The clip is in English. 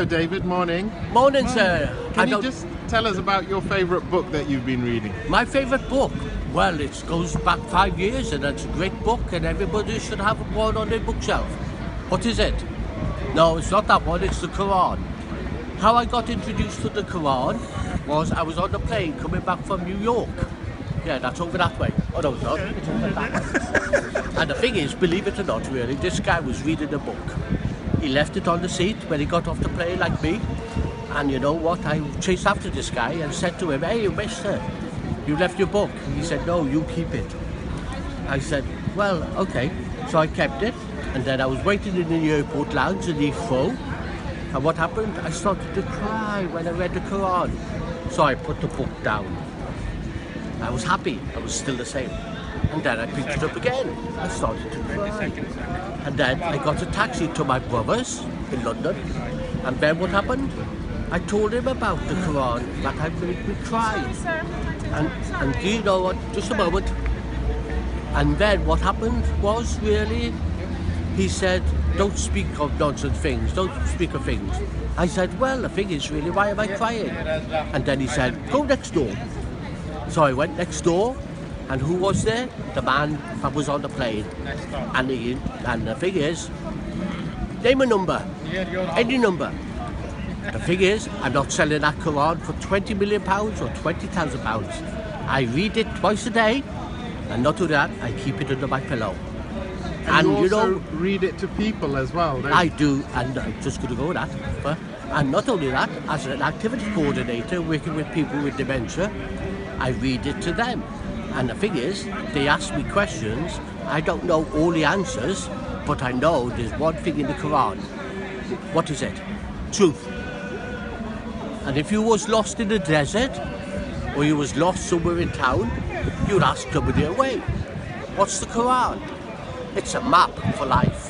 Sir David, morning. Morning, sir. Can you just tell us about your favourite book that you've been reading? My favourite book? Well, it goes back 5 years and it's a great book and everybody should have one on their bookshelf. What is it? No, it's not that one, it's the Quran. How I got introduced to the Quran was I was on the plane coming back from New York. Yeah, that's over that way. Oh no, it's not. It's over that way. And the thing is, believe it or not really, this guy was reading a book. He left it on the seat when he got off the plane like me. And you know what, I chased after this guy and said to him, "Hey, mister, you left your book." He said, "No, you keep it." I said, "Well, okay." So I kept it, and then I was waiting in the airport lounge in Heathrow. And what happened? I started to cry when I read the Quran. So I put the book down. I was happy, I was still the same. And then I picked it up again. I started to cry. And then I got a taxi to my brother's in London. And then what happened? I told him about the Quran, that had made me cry. And do you know what? Just a moment. And then what happened was really, he said, "Don't speak of nonsense things, don't speak of things." I said, "Well, the thing is really, why am I crying?" And then he said, "Go next door." So I went next door, and who was there? The man that was on the plane. And the thing is, name a number, any number. The thing is, I'm not selling that Quran for £20 million or £20,000. I read it twice a day, and not only that, I keep it under my pillow. And you also read it to people as well, don't you? I do, and I'm just going to go with that. And not only that, as an activity coordinator working with people with dementia, I read it to them. And the thing is, they ask me questions, I don't know all the answers, but I know there's one thing in the Quran. What is it? Truth. And if you was lost in the desert, or you was lost somewhere in town, you'd ask somebody away. What's the Quran? It's a map for life.